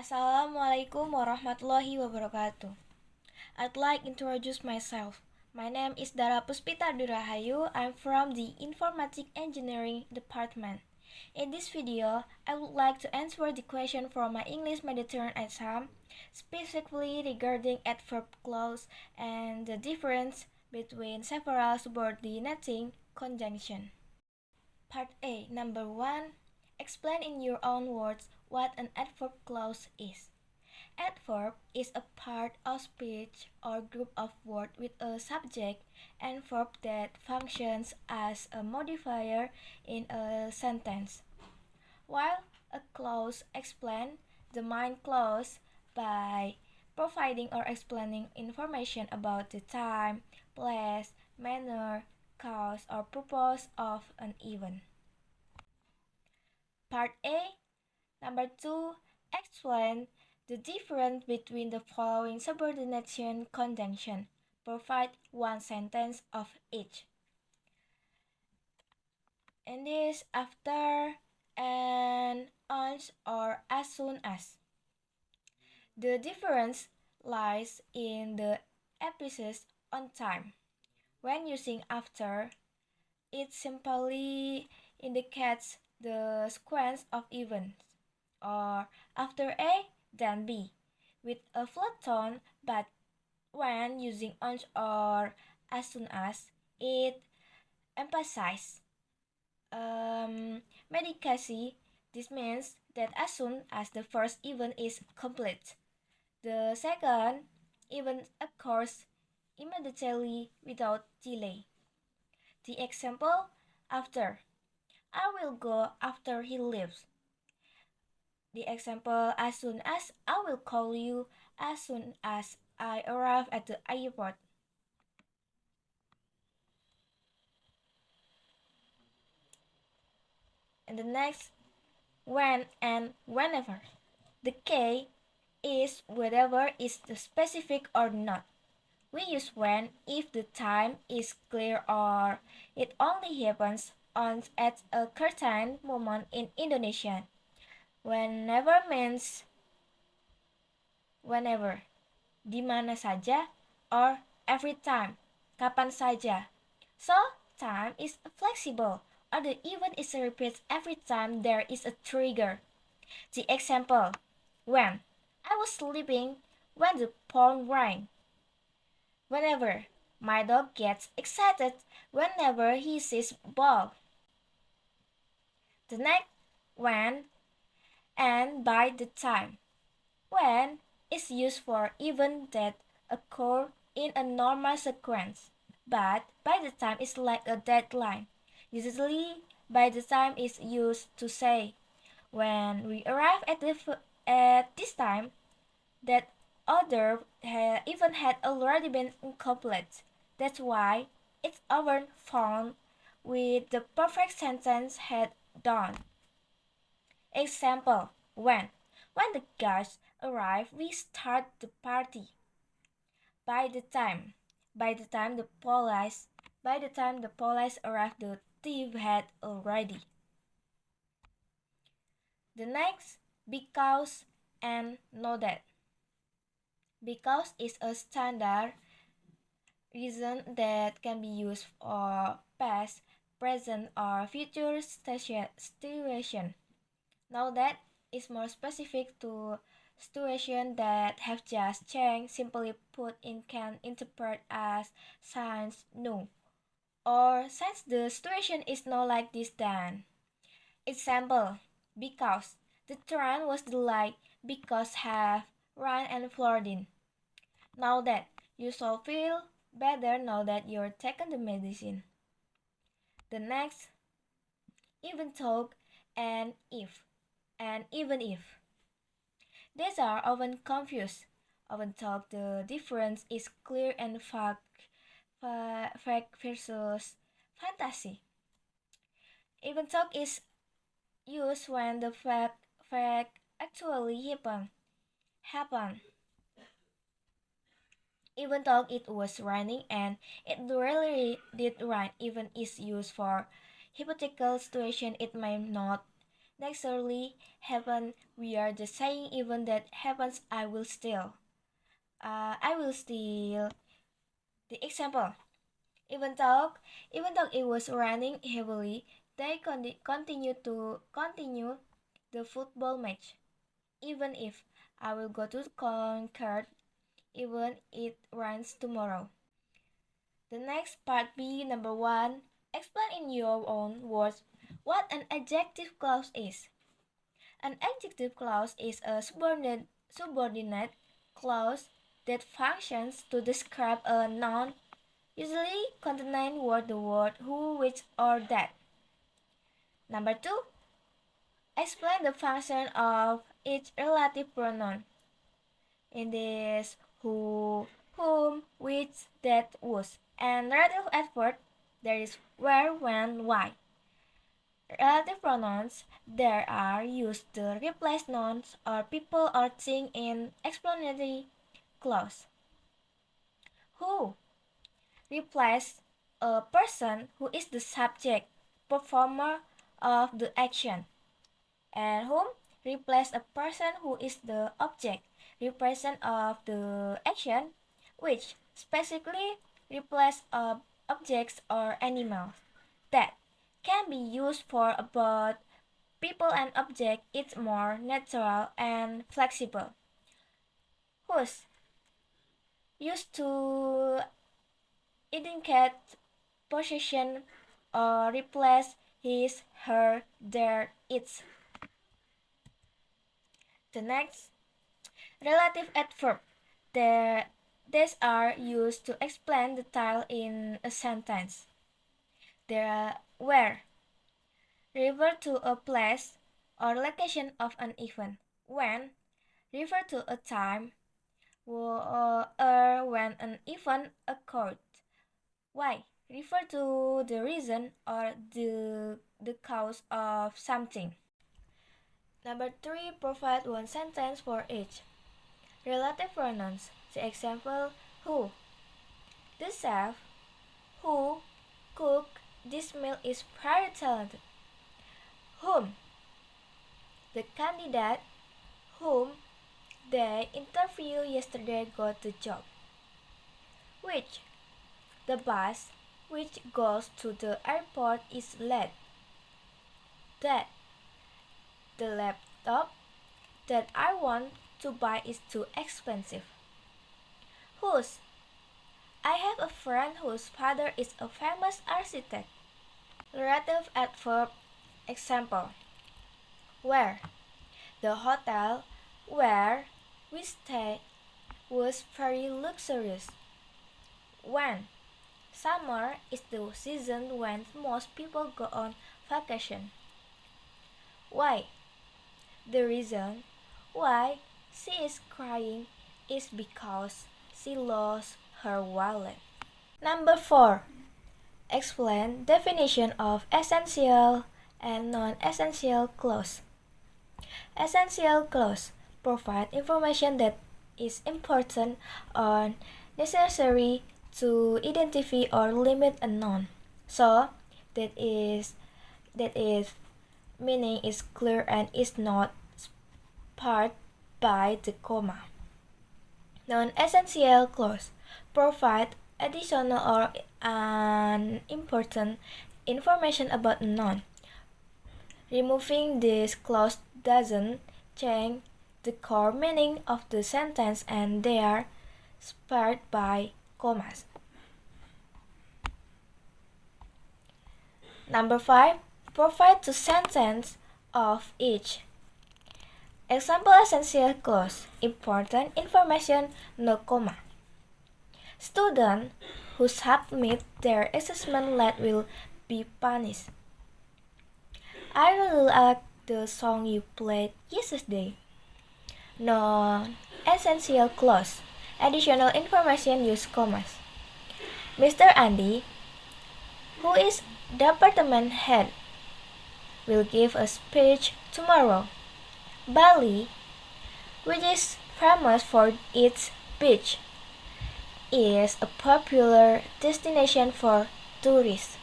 Assalamualaikum warahmatullahi wabarakatuh. I'd like to introduce myself. My name is Dara Puspita Durahayu. I'm from the Informatic Engineering Department. In this video, I would like to answer the question from my English midterm exam, specifically regarding adverb clause and the difference between several subordinating conjunction. Part A, number 1. Explain in your own words what an adverb clause is. Adverb is a part of speech or group of words with a subject and verb that functions as a modifier in a sentence. While a clause explains the main clause by providing or explaining information about the time, place, manner, cause, or purpose of an event. Part A, number 2, explain the difference between the following subordination conjunction. Provide one sentence of each. And this after, and, on, or as soon as. The difference lies in the emphasis on time. When using after, it simply indicates the sequence of events, or after A, then B, with a flat tone, but when using on or as soon as, it emphasizes immediacy. This means that as soon as the first event is complete, the second event occurs immediately without delay. The example, after. I will go after he leaves. The example, as soon as. I will call you as soon as I arrive at the airport. And the next, when and whenever. The K is whether is the specific or not. We use when if the time is clear or it only happens on at a certain moment in Indonesian. Whenever means whenever, di mana saja, or every time, kapan saja. So, time is flexible, or the event is repeated every time there is a trigger. The example, when. I was sleeping when the phone rang. Whenever. My dog gets excited whenever he sees ball. The next, when and by the time. When is used for events that occur in a normal sequence, but by the time is like a deadline. Usually, by the time is used to say, when we arrive at this time, that other event had already been incomplete. That's why it's often found with the perfect sentence had done. Example, when. When the guests arrive, we start the party. By the time. By the time the police arrived, the thief had already. The next, because and know that. Because is a standard reason that can be used for past, present, or future situation. Know that is more specific to situations that have just changed. Simply put, it can interpret as since no, or since the situation is not like this then. Example, because the train was delayed because have rain and flooding. Now that you shall feel better now that you're taken the medicine. The next, even though and if and even if. These are often confused. Often thought the difference is clear and fact versus fantasy. Even though is used when the fact actually happen. Even though it was raining and it really did rain, even is used for hypothetical situation, it may not Naturally, happen, we are just saying even that happens, I will steal. I will steal. The example. Even though, even though it was raining heavily, they continue the football match. Even if I will go to Concord, even it rains tomorrow. The next part B, number 1. Explain in your own words what an adjective clause is. An adjective clause is a subordinate clause that functions to describe a noun, usually containing the word who, which, or that. Number 2. Explain the function of each relative pronoun. In this, who, whom, which, that, whose. And relative adverb, there is where, when, why. Relative pronouns there are used to replace nouns or people or thing in explanatory clause. Who replace a person who is the subject, performer of the action, and whom replace a person who is the object, represent of the action, which specifically replace objects or animals. That can be used for both people and object. It's more natural and flexible. Whose used to indicate possession or replace his, her, their, its. The next, relative adverb. These are used to explain detail in a sentence. There are where, refer to a place or location of an event. When, refer to a time or when an event occurred. Why, refer to the reason or the cause of something. Number 3, provide one sentence for each. Relative pronouns. The example, who. The chef who cooked this meal is very talented. Whom. The candidate whom they interviewed yesterday got the job. Which. The bus which goes to the airport is late. That. The laptop that I want to buy is too expensive. Whose. I have a friend whose father is a famous architect. Relative adverb. Example. Where. The hotel where we stayed was very luxurious. When. Summer is the season when most people go on vacation. Why. The reason why she is crying is because she lost her wallet. Number 4. Explain definition of essential and non-essential clause. Essential clause provide information that is important or necessary to identify or limit a noun. So that is meaning is clear and is not sparred by the comma. Non-essential clause provide additional or unimportant information about a noun. Removing this clause doesn't change the core meaning of the sentence and they are sparred by commas. Number 5. Provide the sentence of each. Example essential clause. Important information, no comma. Students who submit their assessment late will be punished. I really like the song you played yesterday. Non-essential clause. Additional information use commas. Mr. Andy, who is department head, will give a speech tomorrow. Bali, which is famous for its beach, is a popular destination for tourists.